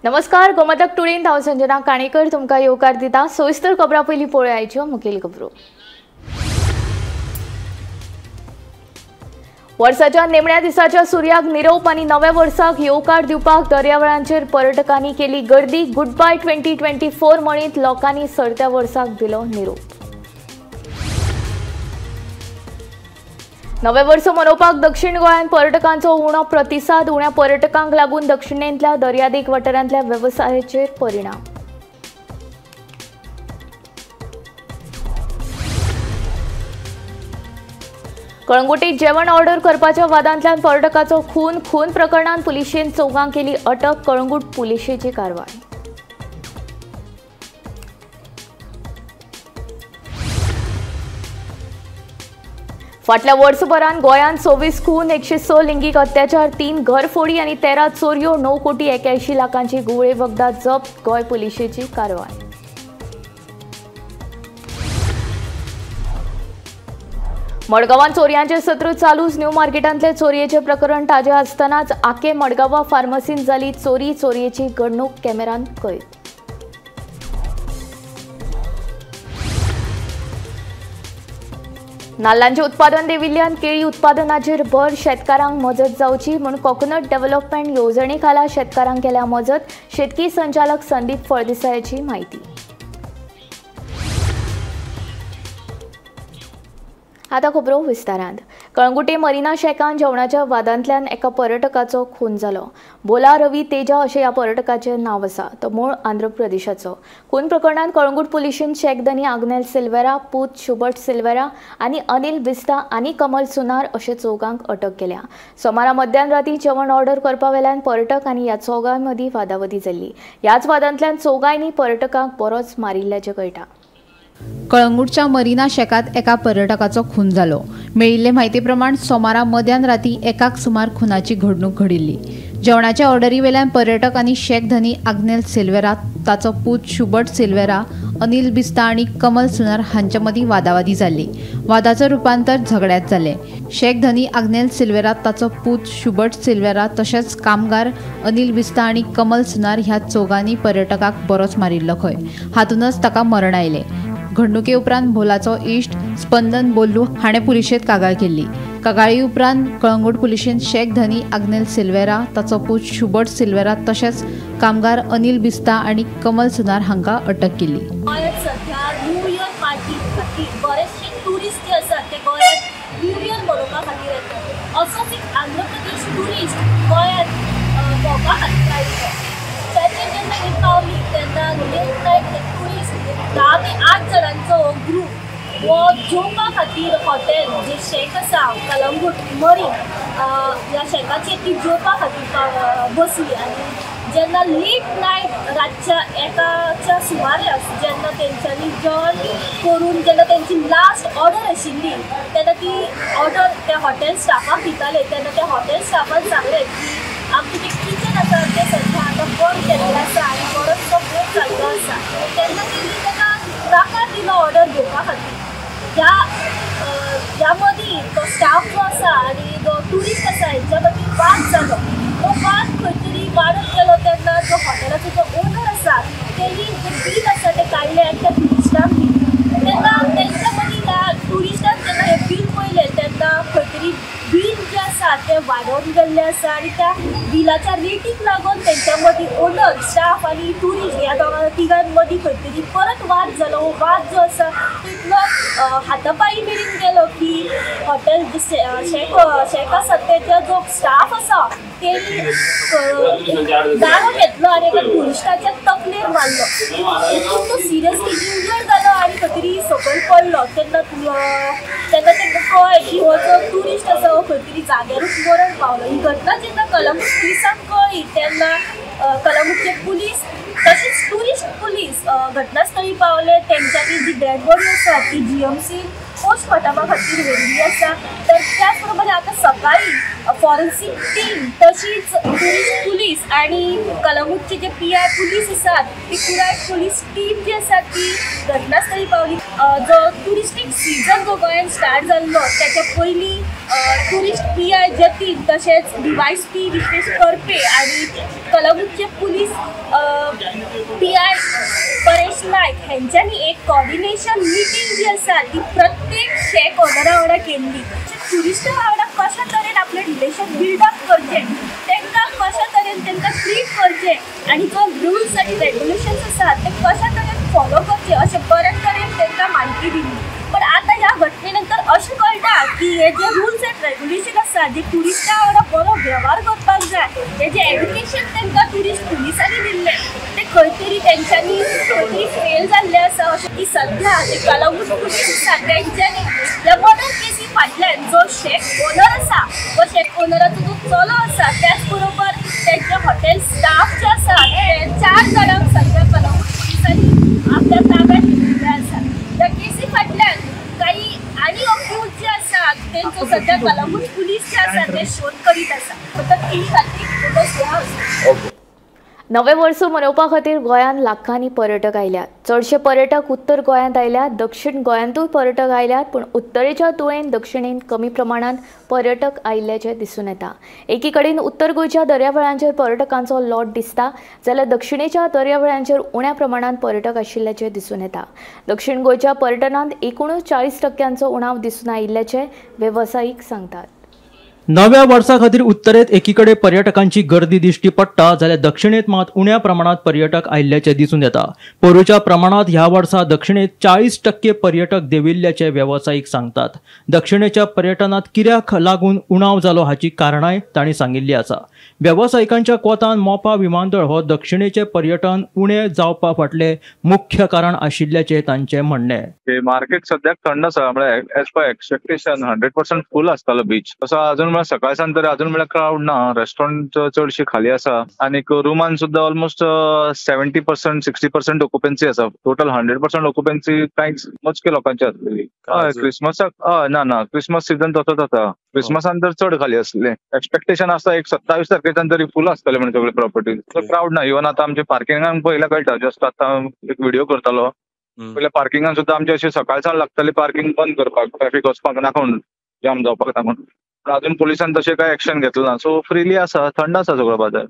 नमस्कार, गोमतक टुडेन हांव संजना काणेकर तुमकां येवकार दिता। सविस्तर खबरां पयलीं पळोवया आयच्यो मुखेल खबरो। वर्साच्या निमण्या दिसाच्या सुर्याक निरोप आनी नव्या वर्साक येवकार दिवपाक दर्यावेळांचेर पर्यटकांनी केली गर्दी। गुड बाय 2024 म्हणीत लोकांनी सरत्या वर्साक दिलो निरोप। नवे वर्स मनोवपाक दक्षिण गोंयांत पर्यटकांचो उणो प्रतिसाद। उण्या पर्यटकांक लागून दक्षिणेंतल्या दर्यादेग वाठारांतल्या वेवसायाचेर परिणाम। कळंगुटीत जेवण ऑर्डर करपाच्या वादांतल्यान पर्यटकाचो खून प्रकरणात पुलिशेन चौगांक केली अटक। कळंगूट पुलिशेची कारवाय। फाटल्या वर्सभरान गोंयांत 26 खून, 106 लिंगीक अत्याचार, 3 घरफोडी आनी 13 चोरयो, 9 कोटी 81 लाखांची गुळे वखदां जप्त। गोंय पुलिशेची कारवाय। मडगांवांत चोरयांचे सत्र चालूच। न्यू मार्केटांतले चोरयेचे प्रकरण ताजे आसतनाच आके मडगांवा फार्मसींत जाली चोरी। चोरयेची घडणूक कॅमेरान कैद। नाल्लांचे उत्पादन देंविल्ल्यान केळी उत्पादनाचेर भर। शेतकारांक मजत जावची म्हूण कोकोनट डेव्हलपमेंट येवजणे खाला शेतकारांक केल्या मजत। शेतकी संचालक संदीप फळदेसायाची माहिती। आता खबरो विस्तारांत। कळंगुटे मरीना शेकान जेवणाच्या वादांतल्यान एका पर्यटकाचो खून जालो। बोला रवी तेजा अशें ह्या पर्यटकाचें नांव आसा। तो मूळ आंध्र प्रदेशाचो। खून प्रकरणात कळंगूट पुलिशेन शेकधनी आग्नेल सिल्वेरा, पूत शुबर्ट सिल्वेरा आनी अनिल बिस्ता आनी कमल सुनार अशे चौगांक अटक केल्या। सोमारा मध्यान राती जेवण ऑर्डर करपा वेल्यान पर्यटक आनी ह्या चौगां मदीं वादावादी जाल्ली। ह्याच वादांतल्यान चौगांयनी पर्यटकांक बरोच मारिल्ल्याचें कळटा। कळंगूटच्या मरीना शेकात एका पर्यटकाचो खून जालो। मेळिल्ले म्हायती प्रमाण सोमारा मध्यान राती एकाक सुमार खुनाची घडणूक घडिल्ली। जेवणाच्या ऑर्डरी वेल्यान पर्यटक आनी शेक धनी आग्नेल सिल्वेरा, ताचो पूत शुबर्ट सिल्वेरा, अनिल बिस्ता आनी कमल सुनार हांच्या मदीं वादावादी जाल्ली। वादाचो रुपांतर झगड्यात जालें। शेक धनी आग्नेल सिल्वेरा, ताचो पूत शुबर्ट सिल्वेरा तशेंच कामगार अनिल बिस्ता आनी कमल सुनार ह्या चौगांनी पर्यटकाक बरोच मारिल्लो खंय। हातूनच ताका मरण आयलें। घडणुके उपरांत भोलाचो इश्ट स्पंदन बोल्लू हाणें पुलिशेंत कागाळ केल्ली। कागाळी उपरांत कळंगूट पुलिशेन शेक धनी आग्नेल सिल्वेरा, ताचो पूत शुबर्ट सिल्वेरा तशेंच कामगार अनिल बिस्ता आनी कमल सुनार हांकां अटक केली। सध्या न्यू इयर पार्टी खातीर बरेचशे टुरिस्ट जे आसात ते गोंयांत न्यू इयर मनोवपा खातीर येतात। असोच एक आंध्र प्रदेश टुरिस्ट गोंयांत भोंवपा खातीर आयिल्लो। तेन्ना जेन्ना ही पावली तेन्ना लेट नायट टुरिस्ट 10 ते 8 जाणांचो ग्रूप वो जेवपा खातीर हॉटेल जे शेक आसा कलंगूट मरीन ह्या शेकाचेर ती जेवपा खातीर बसली। आनी जेन्ना लेट नायट रातच्या 1च्या सुमारास जेन्ना तेंच्यांनी जेवण करून जेन्ना तेंची लास्ट ऑर्डर आशिल्ली तेन्ना ती ऑर्डर त्या हॉटेल स्टाफाक दिताले। तेन्ना त्या हॉटेल स्टाफान सांगलें की आमचें जें किचन आसा तें सद्या आतां बंद केल्लें आसा आनी बरोचसो ब्रेक जाल्लो आसा। तेन्ना तेणी ताका नाकार दिलो ऑर्डर घेवपा खातीर। ह्या मदीं तो स्टाफ जो आसा आनी जो टुरिस्ट आसा हेंच्या मदीं वाद जालो। तो वाद खंय तरी वाडत गेलो तेन्ना जो हॉटेलाचो जो ओनर आसा तेणी जें बील आसा तें काडलें आनी त्या टुरिस्टांक दिलें। तेन्ना तेंच्या मदीं त्या टुरिस्टान जेन्ना हें बील पळयलें तेन्ना खंय तरी बील जें आसा तें वाडोवन गेल्लें आसा आनी त्या बिलाच्या रेटीक लागून तेंच्या मदीं ओनर स्टाफ आनी टुरिस्ट ह्या दोगां तिगां मदीं खंय तरी परत वाद जालो। वाद जो आसा तितलो हातापायी मेरेन गेलो की हॉटेल शेक आसा तेजो जो स्टाफ आसा तेणी दारो घेतलो आनी एका टुरिस्टाच्या तकलेर मारलो। तितून तो सिरियसली इंजर्ड जालो आनी खंय तरी सकयल पडलो। तेन्ना तांकां कळ्ळें की हो जो टुरिस्ट आसा हो खंय तरी जाग्यारूच मरण पावलो। ही घटना जेन्ना कलंगूट पुलिसांक कळ्ळी तेन्ना कलंगूटचे पुलीस तसेच टुरिस्ट पुलीस घटनास्थळी पावले, त्यांच्यानी जी डेड बॉडी आसा ती GMC पोस्टमॉर्टमा खातीर व्हेल्ली आसा. तर त्याच प्रमाणे आता सकाळी फॉरेन्सिक टीम तशीच टुरिस्ट पुलीस आणि कलंगूटचे जे PI पुलीस आसात ती पुराय पुलीस टीम जी आसा ती घटनास्थळी पावली. जो टुरिस्टीक सीझन जो गोंयांत स्टार्ट जाल्लो त्याच्या पयलीं टुरिस्ट PI जतीन तशेंच DYSP रितेश करपे आणि कलंगूटचे पुलीस PI परेश नायक हेंच्यांनी एक कोऑर्डिनेशन मिटींग जी आसा ती प्रत्येक शेक ओनरा वांगडा केल्ली. टुरिस्टां वांगडा कशा तरेन आपलें रिलेशन बिल्डअप करचें, तांकां कशा तरेन तांकां ट्रीट करचें आणि जो रुल्स आनी रेग्युलेशन्स आसात ते कशा तरेन फॉलो करचे अशें बरे तरेन तांकां म्हायती दिली. पण आता ह्या घटनेनंतर अशें कळटा की हे जे रुल्स एंड रेग्युलेशन आसा जे टुरिस्टां वांगडा बरो वेव्हार करपाक जाय तेजें एड्युकेशन तांकां टुरिस्ट पुलिसांनी दिल्लें ते खंय तरी तेंच्यांनी खंय तरी फेल जाल्लें आसा अशें की सद्या जे कलंगूट पुलीस आसा तेंच्यांनी ह्या मर्डर केसी फाटल्यान जो शेक ओनर आसा तो शेक ओनराचो जो चलो आसा त्याच बरोबर तेंचे हॉटेल स्टाफ जे आसा ते 4 जाणांक सद्या कलंगूट पुलिसांनी आपल्या ताब्यांत घेतिल्ले आसा. त्या केसी फाटल्यान काही आनी अक्यूज जे आसात तेंचो सद्या कलंगूट पुलीस जे आसा ते शोध करीत आसा. फक्त ती खातीर नवे वर्स मनोवपा खातीर गोंयांत लाखांनी पर्यटक आयल्यात. चडशे पर्यटक उत्तर गोंयांत आयल्यात. दक्षिण गोंयांतूय पर्यटक आयल्यात, पूण उत्तरेच्या तुळेन दक्षिणेन कमी प्रमाणात पर्यटक आयिल्ल्याचें दिसून येता. एकी कडेन उत्तर गोंयच्या दर्यावेळांचेर पर्यटकांचो लोट दिसता जाल्यार दक्षिणेच्या दर्यावेळांचेर उण्या प्रमाणात पर्यटक आशिल्ल्याचें दिसून येता. दक्षिण गोंयच्या पर्यटनांत एकूणच 40% उणाव दिसून आयिल्ल्याचें वेवसायीक सांगतात. नव्या वर्सा खातीर उत्तरेत एकीकडे पर्यटकांची गर्दी दिश्टी पडटा जाल्यार दक्षिणेत मात उण्या प्रमाणात पर्यटक आयिल्ल्याचें दिसून येता. पोरूच्या प्रमाणात ह्या वर्सा दक्षिणेत 40% पर्यटक देंविल्ल्याचे वेवसायीक सांगतात. दक्षिणेच्या पर्यटनात कित्याक लागून उणाव जालो हाची कारणांय तांणी सांगिल्ली आसा. वेवसायिकांच्या कोतान मोपा विमानतळ हो दक्षिणेचे पर्यटन उणें जावपा फाटलें मुख्य कारण आशिल्ल्याचें तांचें म्हणणें. मार्केट सद्याक थंड आसा, म्हळ्यार एज पर एक्सपेक्टेशन 100% फुल आसतालो बीच. तसो अजून म्हळ्यार सकाळसान तरी अजून म्हळ्यार क्राउड ना. रेस्टॉरंट चडशी खाली आसा आणि रूमान सुद्धा ऑलमोस्ट 70% 60% ऑक्युपन्सी आसा. टोटल 100% ऑक्युपन्सी कांयच मोजके लोकांची आसलेली. क्रिसमसाक ना क्रिसमस सीझन तसोच आसा. क्रिसमसान तर चड खाली आसले. एक्सपेक्टेशन आसा एक 27 तारखेच्यान तरी फुल आसतले म्हणजे सगळे प्रॉपर्टी. क्राउड ना. इवन आता आमच्या पार्किंगान पयला कळटा. जस्ट आता एक व्हिडिओ करतालो पयल्या पार्किंगान सुद्धा आमचे अशी सकाळसान लागतले पार्किंग बंद करपाक, ट्रॅफिक वचपाक नाकोन जाम जावपाक लागून. अजून पोलिसान तशें काय एक्शन घेतलं ना. सो फ्रीली आसा, थंड आसा सगळो बाजार.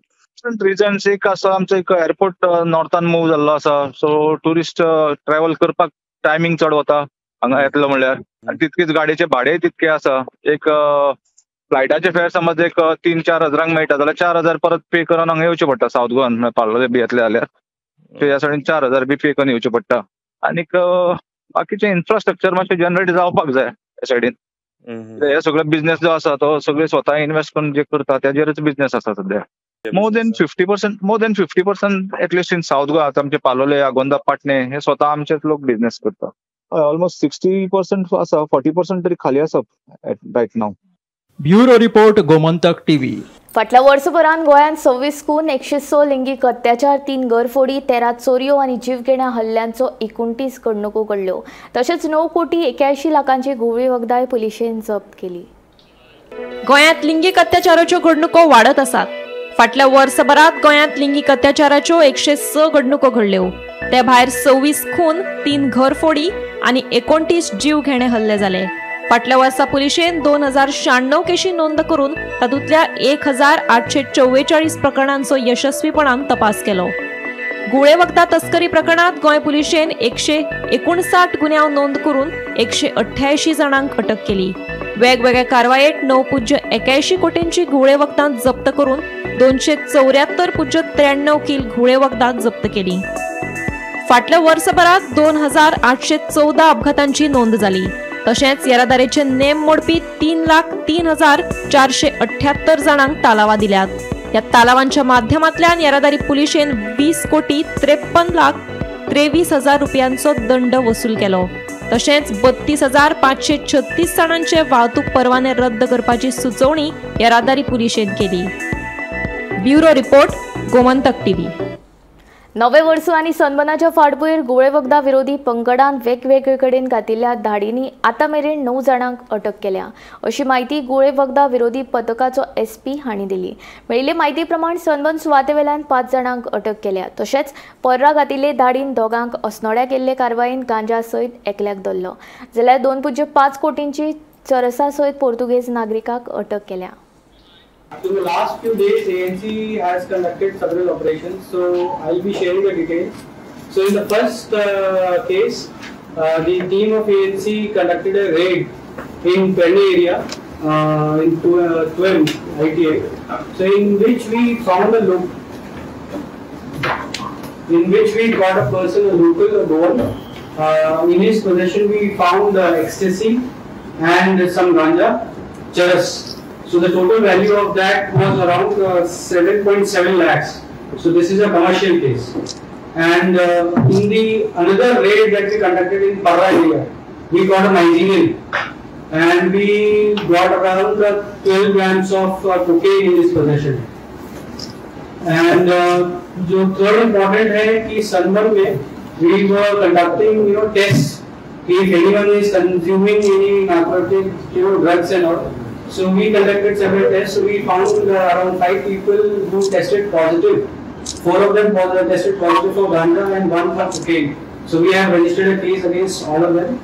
रिजन्स एक आसा आमचो एक एअरपोर्ट नॉर्थान मूव जाल्लो आसा. सो टुरिस्ट ट्रॅव्हल करपाक टायमिंग चड वता हांगा येतलो म्हणल्यार. आनी तितकीच गाडयेचे भाडेय तितके आसा. एक फ्लायटाचे फेअर समज एक 3-4 हजारांक मेळटा जाल्यार 4 हजार परत पे करून हांगा येवचे पडटा साऊथ गोवान. पाळोळे बी येतले जाल्यार त्या सायडीन 4 हजार बी पे करून येवचे पडटा. आनीक बाकीचे इन्फ्रास्ट्रक्चर मातशें जनरेट जावपाक जाय त्या सायडीन. हे सगळे बिझनेस जो आसा तो सगळे स्वतः इन्व्हेस्ट करून जे करता त्याचेरच बिझनेस आसा सध्या. More than 50% at least in south Goa आमचे पालोले, आगोंदा, पाटणे हे स्वतः आमचेच लोक बिझनेस करता. ऑलमोस्ट 60% आसा, 40% तरी खाली आसा रायट नाव. Bureau report, Gomantak TV. फाटल्या वर्सभरान गोंयांत 26 खून, 106 लिंगीक अत्याचार, 3 घरफोडी, 13 चोरयो आनी जीवघेण्या हल्ल्यांचो 29 घडणुको घडल्यो. तशेंच 9 कोटी 81 लाखांची घुवळी वखदाय पुलिशेन जप्त केली. गोंयांत लिंगीक अत्याचाराच्यो घडणुको वाडत आसात. फाटल्या वर्सभरात गोंयांत लिंगीक अत्याचाराच्यो 106 घडणुको घडल्यो. ते भायर 26 खून, 3 घरफोडी आनी 29 जीवघेणे हल्ले जाले. फाटल्या वर्सा पुलिशेन 2096 केशी नोंद करून तातूंतल्या 1844 प्रकरणांचो यशस्वीपणान तपास केलो. गुळे वखदा तस्करी प्रकरणात गोंय पुलिशेन 159 गुन्यांव नोंद करून 188 जाणांक अटक केली. वेगवेगळ्या कारवायेत 9.81 कोटींची घुळे वखदां जप्त करून 274.93 किल घुळे वखदां जप्त केली. फाटल्या वर्सभरात 2814 अपघातांची नोंद जाली. तशेंच येरादारीचे नेम मोडपी 3,03,478 जाणांक तालावा दिल्यात. या तालावांच्या माध्यमांतल्यान येरादारी पुलिशेन 20,53,23,000 रुपयांचो दंड वसूल केलो. तशेंच 32,536 जाणांचे वाहतूक परवाने रद्द करपाची सुचोवणी येरादारी पुलिशेन केली. Bureau report, Gomantak TV. नवे वर्स आनी सनबर्नाच्या फाटभुंयेर गुळे वखदां विरोधी पंगडान वेगवेगळे कडेन घातिल्ल्या धाडींनी आतां मेरेन 9 जाणांक अटक केल्या अशी माहिती गुळे वखदां विरोधी पथकाचो SP हांणी दिली। मेळिल्ले म्हायती प्रमाण सनबर्न सुवातेवेल्यान 5 जाणांक अटक केल्या। तशेंच पर्रा घातिल्ले धाडीन दोगांक अस्नोड्या केल्ले कारवायेंत गांजा सयत एकल्याक धरलो जाल्यार 2.5 कोटींची चरसा सयत पोर्तुगेज नागरिकाक अटक केल्या। In the last few days, ANC has conducted several operations, so I'll be sharing the details. So in the first case, the team of ANC conducted a raid in Perne area in 12 ITA, so in which we found got a person, a local born. In his possession, we found ecstasy and some ganja, charas. So the total value of that was around 7.7 lakhs. So this is a commercial case. And in the another raid that we conducted in Parra area, we got a Nigerian, and we got around 12 grams of cocaine in his possession. And जो third important है कि sunburn में we were conducting tests if anyone is consuming any narcotic drugs and all. So we conducted several tests. So we found around 5 people who tested positive. 4 of them tested positive for ganja and 1 for cocaine. So we have registered a case against all of them.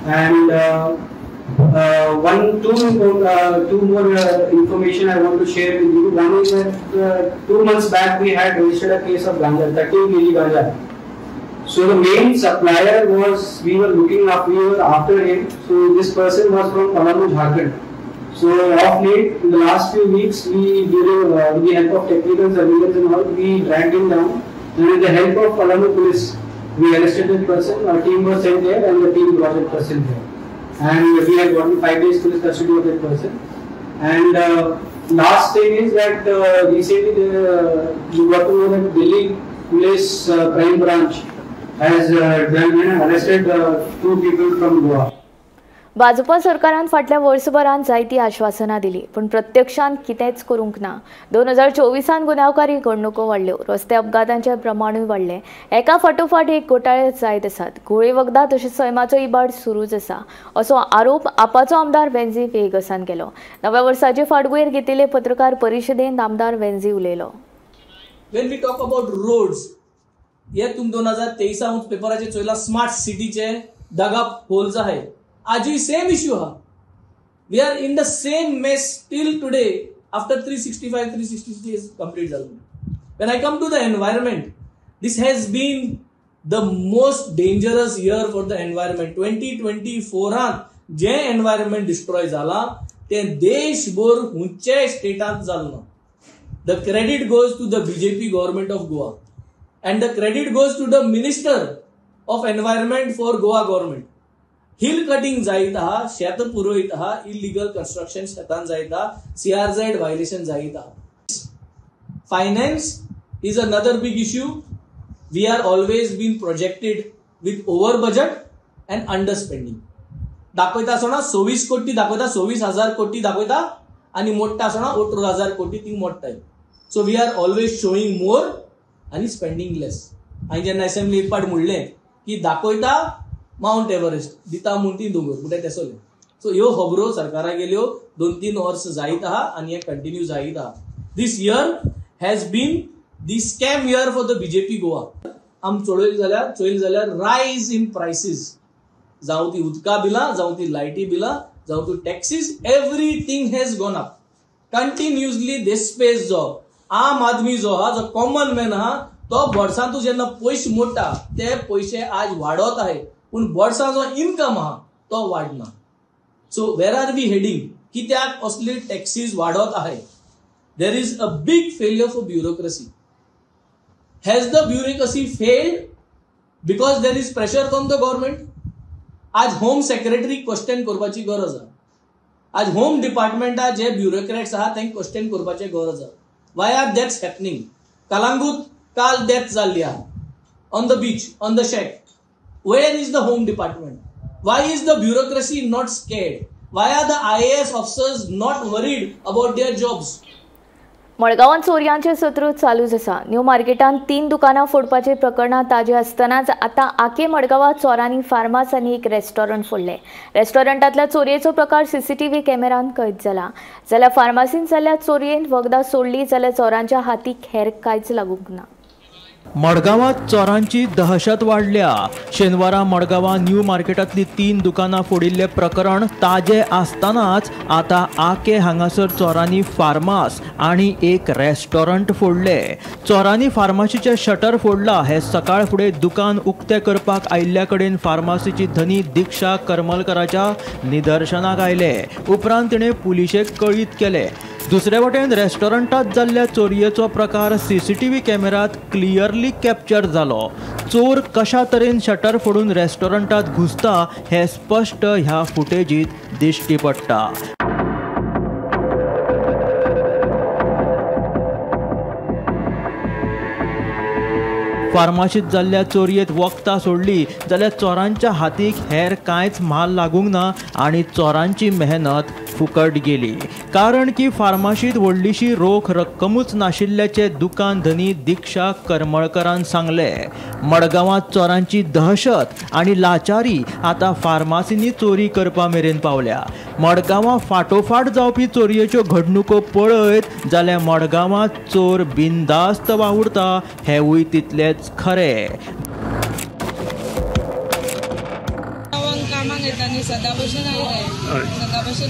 And two more information I want to share with you. One is that 2 months back we had registered a case of ganja, 13 kg ganja. So the main supplier was, we were after him. So this person was from Palamu, Jharkhand. So of late, in the last few weeks, with the help of technical surveillance and all, we dragged him down. And with the help of Palamu police, we arrested that person. Our team was sent there, and the team brought that person here. And we had gotten 5 days police custody of that person. And last thing is that recently we got to know that Delhi Police Crime Branch has arrested 2 people from Goa. Bhajpa सरकारान फाटल्या वर्सभरान जायती आश्वासनां दिली पण प्रत्यक्षांत कितेंच करूंक ना। 2024 गुन्यांवकारी घडणुको वाडल्यो, रस्ते अपघातांचें प्रमाणूय वाडलें, एका फाटोफाट एक घोटाळे जायत आसात, गुळे वखदां तशेंच सैमाचो इबाड सुरूच आसा असो आरोप आपाचो आमदार वेंझी वेगसावन केलो। नव्या वर्साचे फाटभुंयेर घेतिल्ले पत्रकार परिशदेंत आमदार वेंझी उलयलो। When we talk about roads, ये तुम 2023 पेपराचे चोयला स्मार्ट सिटीचे दगा होल्स आहे। आजही सेम इश्यू हा। We are in the same mess till today after 365 days complete झालं। When I come to the environment, this has been the most dangerous year for the environment. 2024 जे environment destroy झाला ते देशभर हुंचे स्टेटात झालं। The credit goes to the BJP government of Goa and the credit goes to the Minister of Environment for Goa government. Hill cutting जायत आहा, शेत पुरोयत आहा, illegal construction शेतान जायत आहा, CRZ वायलेशन जायत आहा। Finance is another big issue. We are always been projected with over budget and underspending. दाखवता असोना 26 कोटी दाखवता, 26,000 कोटी दाखवता आणि मोठा असोना 18,000 कोटी ती मोठा आहे। So we are always showing more आणि spending less. आणि जेन्ना असेंब्ली पार्ट म्हणले की दाखवता माउंट एव्हरेस्ट दिता म्हणून 3 दोंगर कुठे तेसोले। सो ह्यो खबरो सरकारा गेल्यो 2-3 वर्स जायत आहा आणि हे कंटिन्यू जायत आहा। This year has been the scam year for the BJP Goa. आम चोईल जाल्यार रायज इन प्राइसीस, जावं ती उदका बिलां, जावं ती लायटी बिलां, जावं ती taxes, everything has gone up continuously. This space जो आम आदमी जो हा, जो कॉमन मॅन हा, तो वर्सांतूं जेन्ना पयशे मोडटा ते पयशे आज वाडत आहे पण वर्साचो इन्कम हा तो वाढना। So where are we heading? कित्याक असली टॅक्सीज वाडत आहे? There is a big failure for bureaucracy. Has the bureaucracy failed because there is pressure from the government? आज होम सेक्रेटरी क्वेश्चन करपाची गरज आहा। आज होम डिपार्टमेंटा जे ब्युरोक्रेट्स आहा तांकां क्वेश्चन करपाची गरज आहा। Why are deaths happening? Calangute काल डेथ जाल्ली आहा on the beach, on the shack. Where is the home department? Why is the bureaucracy not scared? Why are the IAS officers not worried about their jobs? मडगांवात चोरयांचे सत्र चालूच आसा. New मार्केटात 3 दुकानां फोडपाचे प्रकरणां ताजे आसतनाच आतां आखे मडगांवात चोरांनी फार्मास आनी एक रेस्टॉरंट फोडले. रेस्टॉरंटांतल्या चोरयेचो प्रकार सीसीटीव्ही कॅमेरान कैद जाला. जाल्यार फार्मासींत जाल्ल्या चोरयेन वखदां सोडली जाल्यार चोरांच्या हातीक हेर कांयच लागूंक ना. मडगांवात चोरांची दहशत वाढल्या. शेनवारा मडगांवां न्यू मार्केटांतली 3 दुकानां फोडिल्ले प्रकरण ताजे आसतनाच आतां आके हांगासर चोरांनी फार्मास आनी एक रेस्टॉरंट फोडले. चोरांनी फार्मासीचे शटर फोडला. हे सकाळ फुडें दुकान उक्तें करपाक आयिल्ल्या कडेन फार्मासीची धनी दिक्षा करमलकराच्या निदर्शनाक आयले. उपरांत तिणें पुलिशेक कळीत केले. दुसरे वटेन रेस्टॉरंटात जाल्ल्या चोरयेचो प्रकार सीसीटीव्ही कॅमेरात क्लियरली कॅप्चर जालो. चोर कशा तरेन शटर फोडून रेस्टॉरंटात घुसता हे स्पष्ट ह्या फुटेजीत दिश्टी पडटा. फार्मासीत जाल्ल्या चोरयेत वखदां सोडली जाल्यार चोरांच्या हातीक हेर कांयच म्हाल लागूंक ना आनी चोरांची मेहनत फुकट गेली. कारण की फार्मासीत व्हडलीशी रोख रक्कमूच नाशिल्ल्याचे दुकान धनी दिक्षा करमळकरान सांगले. मडगांवात चोरांची दहशत आनी लाचारी आतां फार्मासींनी चोरी करपा मेरेन पावल्या. मडगांवां फाटोफाट जावपी चोरयेच्यो घडणुको पळयत जाल्यार मडगांवांत चोर बिनदास्त वावुरता हेवूय तितलेच खरें. कामाक येता न्ही सदां भशेन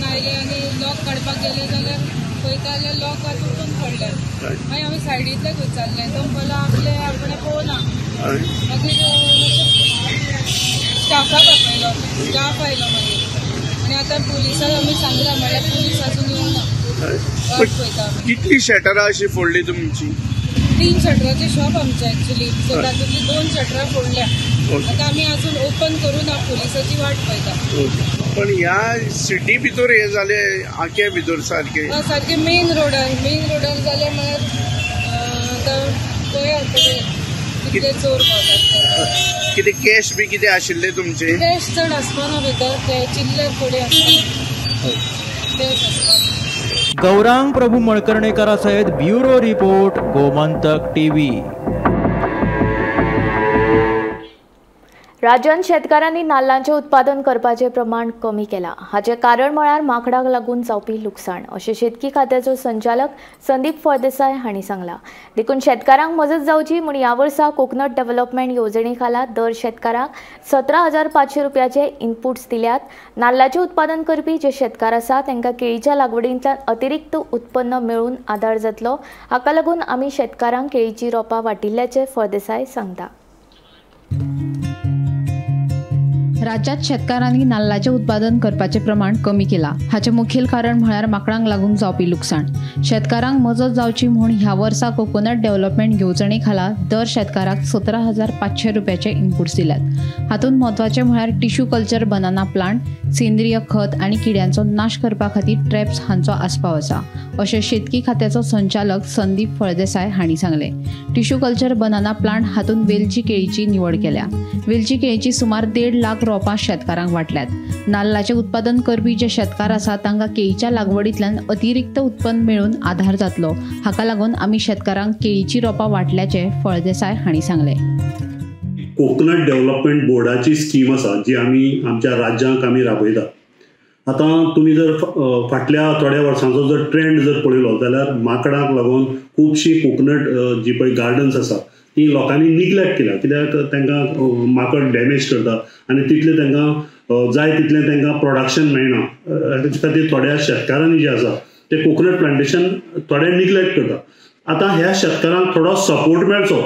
आयले आनी लॉक काडपाक गेले जाल्यार पळयता जाल्यार लॉक तुटून पडले. मागीर आमी सायडींतल्यान विचारलें तो म्हणलो आपणें पळोवना. मागीर स्टाफाक आपयलो स्टाफ आयलो मागीर आनी आतां पुलिसाक आमी सांगलां म्हणल्यार पुलीस अजून येवना. पळयता कितली शटरां अशी फोडली तुमची? 3 शटराचे शॉप आमचे एक्चुअली. सो तातूंतली 2 शटरां फोडल्या. आता आम्ही अजून ओपन करून पुलिसाची वाट पळयता. पण ह्या सिटी भितर हे जाले आख्या भितर सारखे सारखे मेन रोडार जाले म्हळ्यार कितले चोर पावतात. कितें कॅश बी कितें आशिल्ले तुमचे? कॅश चड आसपाना भितर ते चिल्लर थोडे आसता कॅश आसपाना. गौरांग प्रभू मळकर्णेकरा सयत ब्युरो रिपोर्ट गोमंतक टीव्ही. राज्यांत शेतकारांनी नाल्लांचें उत्पादन करपाचें प्रमाण कमी केलां. हाचें कारण म्हळ्यार माकडाक लागून जावपी लुकसाण अशें शेतकी खात्याचो संचालक संदीप फळदेसाय हांणी सांगलां. देखून शेतकारांक मजत जावची म्हूण ह्या वर्सा कोकनट डेव्हलपमेंट येवजणे खाला दर शेतकाराक 17,500 रुपयाचे इनपुट्स दिल्यात. नाल्लाचें उत्पादन करपी जे शेतकार आसा तांकां केळीच्या लागवडींतल्यान अतिरिक्त उत्पन्न मेळून आदार जातलो. हाका लागून आमी शेतकारांक केळीची रोपां वाटिल्ल्याचें फळदेसाय सांगता. राज्यात शेतकारांनी नाल्लाचे उत्पादन करपाचे प्रमाण कमी केला. हाचे मुखेल कारण म्हळ्यार माकडांक लागून जावपी लुकसाण. शेतकारांक मजत जावची म्हूण ह्या वर्सा कोकोनट डेव्हलपमेंट येवजणे खाला दर शेतकाराक 17,500 रुपयाचे इनपुट्स दिल्यात. हातूंत म्हत्वाचे म्हळ्यार टिश्यू कल्चर बनाना प्लांट, सेंद्रीय खत आनी किड्यांचो नाश करपा खातीर ट्रॅप्स हांचो आस्पाव आसा अशें शेतकी खात्याचो संचालक संदीप फळदेसाय हांणी सांगले. टिश्यू कल्चर बनाना प्लांट हातूंत वेलची केळीची निवड केल्या. वेलची केळीची सुमार 1.5 लाख रोपां शेतकारांक वाटल्यात. नाल्लाचे उत्पादन करपी जे शेतकार आसा तांकां केळीच्या लागवडींतल्यान अतिरिक्त उत्पन्न मेळून आधार जातलो. हाका लागून आमी शेतकारांक केळीची रोपां वाटल्याचे फळदेसाय हांणी सांगले. कोकनट डेव्हलपमेंट बोर्डाची स्कीम आसा जी आमी आमच्या राज्यांक आमी राबयता. आतां तुमी जर फाटल्या थोड्या वर्सांचो जर ट्रेंड जर पळयलो जाल्यार माकडांक लागून खुबशीं कोकनट जी पळय गार्डन्स आसा ती लोकांनी निग्लेक्ट केल्या. कित्याक तांकां माकड डॅमेज करता आनी तितले तांकां जाय तितलें तांकां प्रोडक्शन मेळना. हाचे खातीर थोड्या शेतकारांनी जे आसा ते कोकनट प्लांटेशन थोडे निग्लेक्ट करता. आतां ह्या शेतकारांक थोडो सपोर्ट मेळचो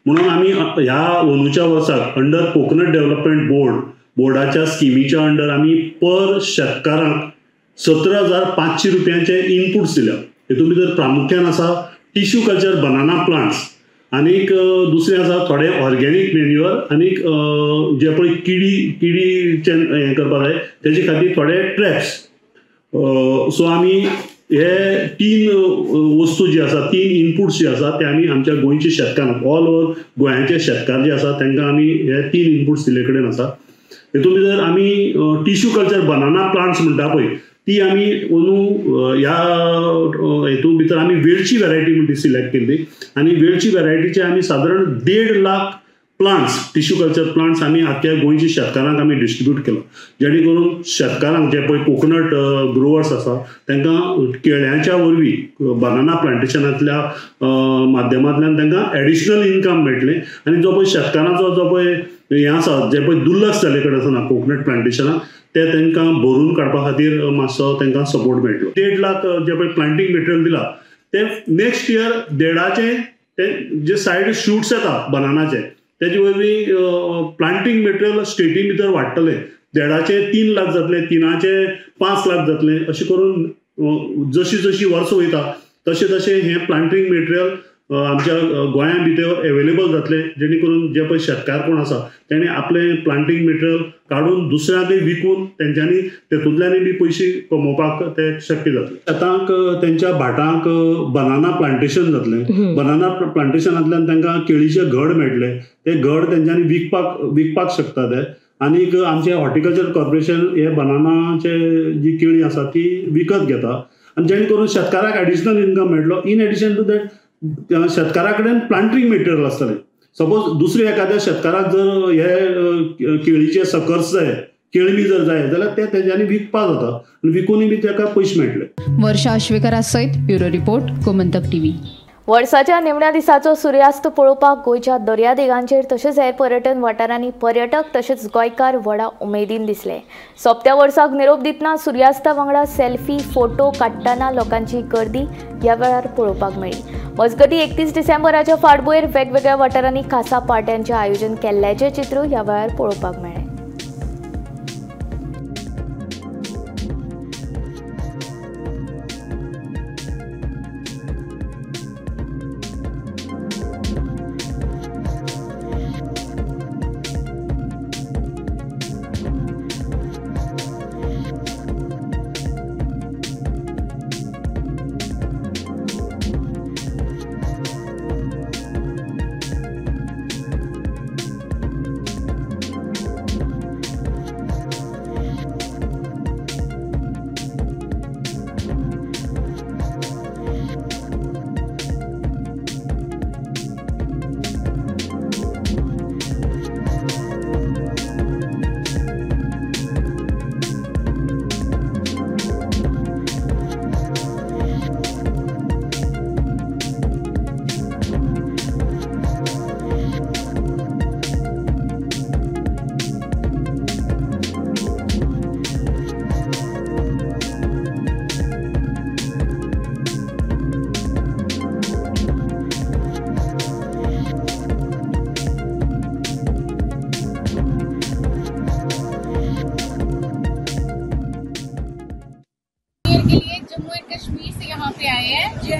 म्हणून आमी ह्या अंदूच्या वर्साक अंडर कोकनट डेव्हलपमेंट बोर्डाच्या स्किमीच्या अंडर आमी पर शेतकारांक 17,500 रुपयांचे इनपुट्स दिल्या. हेतून भितर प्रामुख्यान आसा टिश्यू कल्चर बनाना प्लांट्स आनीक दुसरें आसा थोडे ऑर्गेनीक मॅन्युअर आनीक जे पळय किडीचें हें करपा जाय तेजे खातीर थोडे ट्रॅप्स. सो आमी हे 3 वस्तू जी आसा 3 इनपुट्स जे आसा ते आमी आमच्या गोंयच्या शेतकारांक ऑल ओव्हर गोंयाचे शेतकार जे आसा तांकां आमी हे 3 इनपुट्स दिले कडेन आसा. हेतून भितर आमी टिश्यू कल्चर बनाना प्लांट्स म्हणटा पळय ती आमी अंदू ह्या हेतून भितर आमी वेलची व्हरायटी म्हणटी सिलेक्ट केल्ली आनी वेलची व्हरायटीचे आमी सादारण 1.5 lakh plants tissue culture plants आमी आख्या गोंयच्या शेतकारांक आमी डिस्ट्रीब्यूट केलो जेणे करून शेतकारांक जे पळय कोकोनट ग्रोवर्स आसा तांकां केळ्याच्या वरवीं बनाना प्लांटेशनांतल्या माध्यमांतल्यान तांकां एडिशनल इनकम मेळटलें आनी जो पळय शेतकारांचो जो पळय हें आसा जे पळय दुर्लक्ष जाले कडेन आसा कोकोनट प्लांटेशनाक ते तांकां भरून काडपा खातीर मातसो तांकां सपोर्ट मेळटलो 1.5 लाख जे पळय प्लांटींग मटेरियल दिला ते नेक्स्ट इयर देडाचे ते जे सायड शूट्स येता बनानाचे त्याचे वरवीं प्लांटींग मटेरियल स्टेटी भितर वाडटले 1.5चे 3 लाख जातले 3चे 5 लाख जातले अशें करून जशी जशी वर्सां वयता तशें तशें हें प्लांटींग मटेरियल आमच्या गोंया भितर एवेलेबल जातले जेणे करून जे पळय शेतकार कोण आसा तेणे आपलें प्लांटींग मटेरियल काडून दुसऱ्यांकय विकून तेंच्यांनी तेतूंतल्यानय बी पयशे कमोवपाक ते शक्य जातले शेतांक तेंच्या भाटांक बनाना प्लांटेशन जातलें बनाना प्लांटेशनांतल्यान तांकां केळीचे घड मेळटले ते घड तेंच्यांनी विकपाक शकता ते आनीक आमचें हॉर्टिकल्चर कॉर्पोरेशन हे बनानाचे जी केळी आसा ती विकत घेता आनी जेणे करून शेतकाराक एडिशनल इनकम मेळटलो इन एडिशन टू दॅट शेतकारा कडेन प्लांटींग मटेरियल आसतलें सपोज दुसऱ्या एखाद्या शेतकाराक जर हे केळीचे सकर्स जाय केळमी जर जाय जाल्यार ते तेंच्यांनी विकपा जाता आनी विकूनय बी ताका पयशे मेळटले वर्षा आश्वेकरा सयत ब्युरो रिपोर्ट गोमंतक टीव्ही वर्साच्या निमण्या दिसाचो सूर्यास्त पळोवपाक गोंयच्या दर्यादेगांचेर तशेंच हेर पर्यटन वाठारांनी पर्यटक तशेंच गोंयकार व्हडा उमेदीन दिसले सोंपत्या वर्साक निरोप दितना सुर्यास्ता वांगडा सेल्फी फोटो काडटना लोकांची गर्दी ह्या वेळार पळोवपाक मेळ्ळी मजगतीं 31 डिसेंबराच्या फाटभुंयेर वेगवेगळ्या वाठारांनी खासा पार्ट्यांचें आयोजन केल्ल्याचें चित्र ह्या वेळार पळोवपाक मेळ्ळें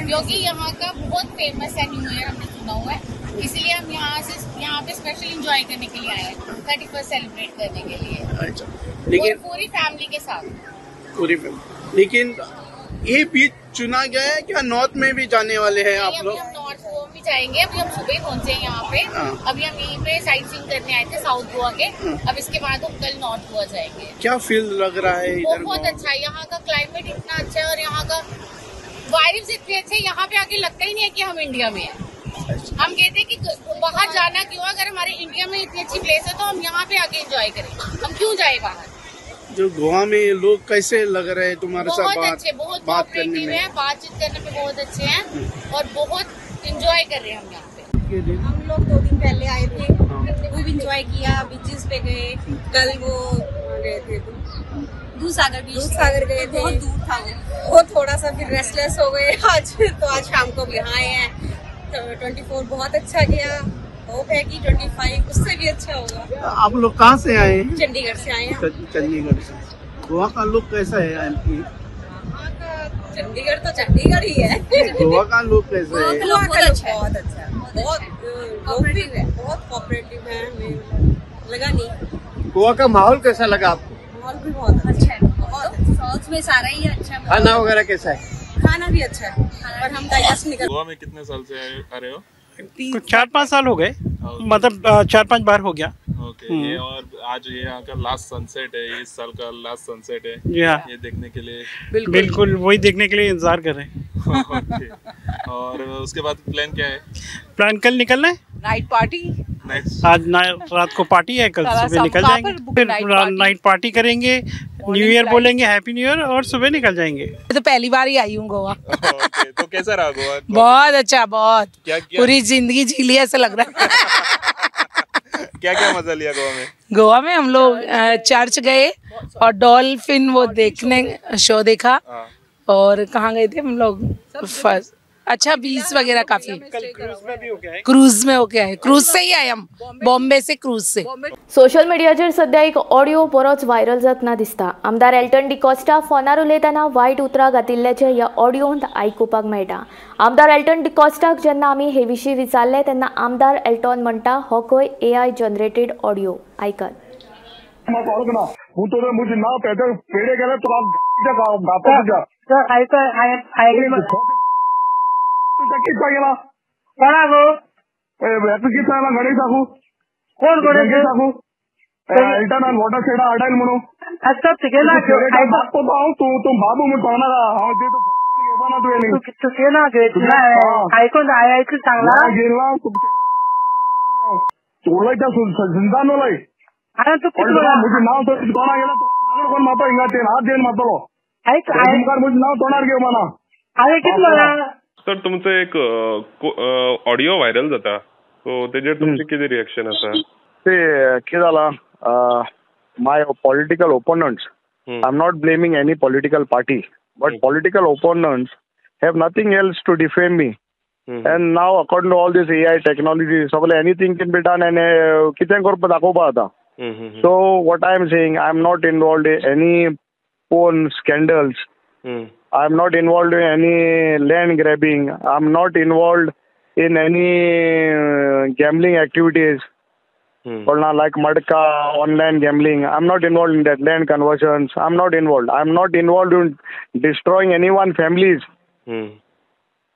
क्योंकि यहाँ का बहुत फेमस है न्यू ईयर हमने सुना हुआ है इसीलिए हम यहाँ पे स्पेशल एंजॉय करने के लिए आए हैं 31 सेलिब्रेट करने के लिए अच्छा लेकिन पूरी फैमिली के साथ पूरी फैमिली लेकिन ये बीच चुना गया है क्या नॉर्थ में भी जाने वाले हैं आप लोग? हम नॉर्थ गोवा भी जाएंगे अभी हम सुबह पहुंचे यहाँ पे अभी हम यहीं पे साइट सीइंग करने आए थे साउथ गोवा के अब इसके बाद हम कल नॉर्थ गोवा जाएंगे क्या फील लग रहा है इधर? बहुत अच्छा है यहाँ का क्लाइमेट इतना अच्छा है और यहाँ का वाइब्स इतने अच्छे यहाँ पे आके लगता ही नहीं है कि हम इंडिया में हैं हम कहते हैं कि बाहर जाना क्यों अगर हमारे इंडिया में इतनी अच्छी प्लेस है तो हम यहाँ पे आके एंजॉय करें हम क्यों जाए बाहर जो गोवा में लोग कैसे लग रहे हैं तुम्हारे साथ बहुत कोऑपरेटिव है बातचीत करने में बहुत अच्छे हैं और बहुत एंजॉय कर रहे हैं हम यहाँ पे हम लोग 2 दिन पहले आए थे खूब एंजॉय किया बीचेस पे गए कल वो गए थे दूधसागर गए थे बहुत दूर था वो थोड़ा सा फिर रेस्टलेस हो गए आज तो आज शाम को भी यहाँ आए हैं तो 24 बहुत अच्छा गया होप है कि 25 उससे भी अच्छा होगा। आप लोग कहाँ से आए हैं? चंडीगढ़ से आए हैं। चंडीगढ़ से। गोवा का लुक कैसा है एमपी? चंडीगढ़ तो चंडीगढ़ ही है। गोवा का लुक कैसा है? गोवा का लुक बहुत अच्छा है बहुत कोऑपरेटिव है बहुत कोऑपरेटिव है लगा नहीं। गोवा का माहौल कैसा लगा आपको? माहौल भी बहुत अच्छा है बहुत साउथ में सारा ही अच्छा है। खाना वगैरह कैसा है? खाना भी अच्छा है और हम डाइजेस्ट नहीं कर। गोवा में कितने साल से आ रहे हो? कुछ 4-5 साल हो गए। मतलब 4-5 बार हो गया। ओके, ये और आज ये यहाँ का लास्ट सनसेट है, इस साल का लास्ट सनसेट है, ये देखने के लिए बिल्कुल वही देखने के लिए इंतजार कर रहे हैं। ओके, और उसके बाद प्लान क्या है? प्लान कल निकलना है, नाइट पार्टी। आज रात को पार्टी है, कल सुबह निकल जाएंगे, फिर नाइट पार्टी करेंगे, न्यू ईयर बोलेंगे, हैप्पी न्यू ईयर, और सुबह निकल जाएंगे। तो पहली बार ही आई हूँ गोवा। तो कैसा रहा गोवा? बहुत अच्छा, बहुत क्या पूरी जिंदगी जी ली ऐसा लग रहा है। क्या क्या मजा लिया गोवा में? गोवा में हम लोग चर्च गए और डॉल्फिन वो देखने शो देखा। और कहाँ गए थे हम लोग? फर्स्ट अच्छा बीच वगैरह काफी। क्रूज में होके आए, क्रूज से ही आए हम, बॉम्बे से, क्रूज से। सोशल मिडियाचेर सध्या एक ऑडियो बरोच व्हायरल जातना दिसता। आमदार एल्टन डिकॉस्टा फोनार उलयतना वायट उतरां घातिल्ल्याचें ह्या ऑडियोंत आयकुपाक मेळटा। आमदार एल्टन डिकॉस्टाक जेन्ना आमी हे विशीं विचारले तेन्ना आमदार एल्टन म्हणटा हो खंय AI जनरेटेड ऑडियो। आयकात। कितना गेला कोणा गो याचं किती आला गणेश साकू कोण गणेश साकू एल्टन आणि मोठा छेडा अडायल म्हणून अच्छा तिकेला बापू तू बाबू म्हणून सांगणार हां ते तो घेवा ना तू येणे तू केना घेतला ऐकून ऐकू चांगला गेला तोलायच्या संधानोलाय अरे तू मुझे नाव तो कोणा गेला तो कोण मातो इंगा ते हात देन मातो ऐक मुझे नाव तोणार घेऊ म्हणा अरे कितला सर तुमचं एक ऑडिओ व्हायरल जाता, सो तेजेर तुमची कितें रिएक्शन आसा? ते कितें जालां, my political opponents, I am not blaming any political party, but political opponents have nothing else to defame me, and now according to all this AI technology सगळे anything can be done, and कितें करप दाखोवपा आता। So what I am saying, I am not involved in any phone scandals, I am not involved in any land grabbing. I am not involved in any gambling activities. Like Madka, online gambling. I am not involved in that, land conversions. I am not involved. I am not involved in destroying anyone's families.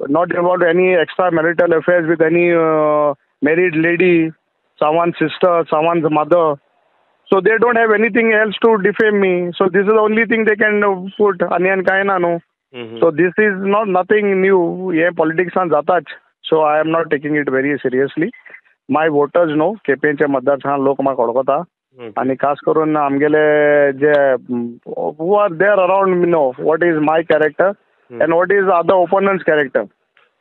Not involved in any extramarital affairs with any married lady, someone's sister, someone's mother. So they don't have anything else to defame me. So this is the only thing they can put. Aniyan kai na no. So this is not nothing new. Yeah, politics on zatach. So I am not taking it very seriously. My voters know. KPN चे मतदारसंघ लोक म्हाका वळखता आणि खास करून आमगेले जे who are there around me know what is my character and what is other opponent's character.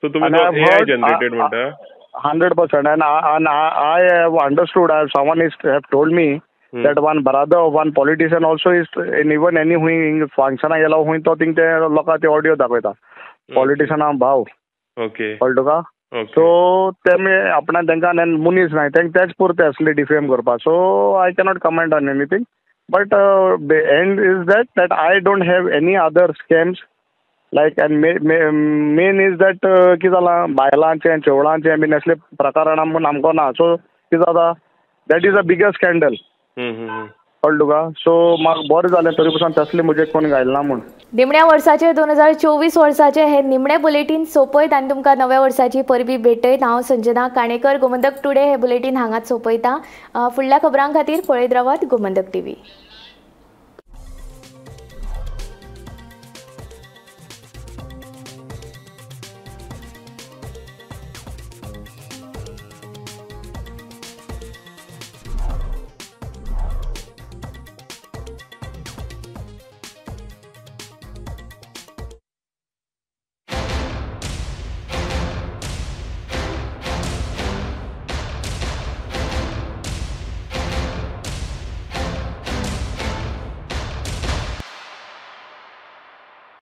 So तुम्ही AI generated म्हणता? 100%. And I have understood. Someone have told me that one brother of one politician also is in even any function गेला हुई तो thing ते लोका ते audio दाखवता politician भाव। ओके, कळतो का? सो तेमे आपणा तांकां मुनीस नाही तेच पुरते असले डिफेम करपा। So I cannot comment on anything, but the end is that I don't have any other scams like, end main is that कितें जालां बायलांचे चेवळांचे बीन असले प्रकारान आमकां ना। सो कितें जाता, that is a bigger scandal. कळतो का? सो म्हाका बरें जालें तरी पासून तसले म्हजे कोण घायला म्हूण। निमण्या वर्साचे 2024 वर्साचे हे निमणे बुलेटीन सोंपयत आनी तुमकां नव्या वर्साची परबी भेटयत। हांव संजना काणेकर, गोमंतक टुडे हे बुलेटीन हांगाच सोंपयता। फुडल्या खबरां खातीर पळयत रावात गोमंतक TV।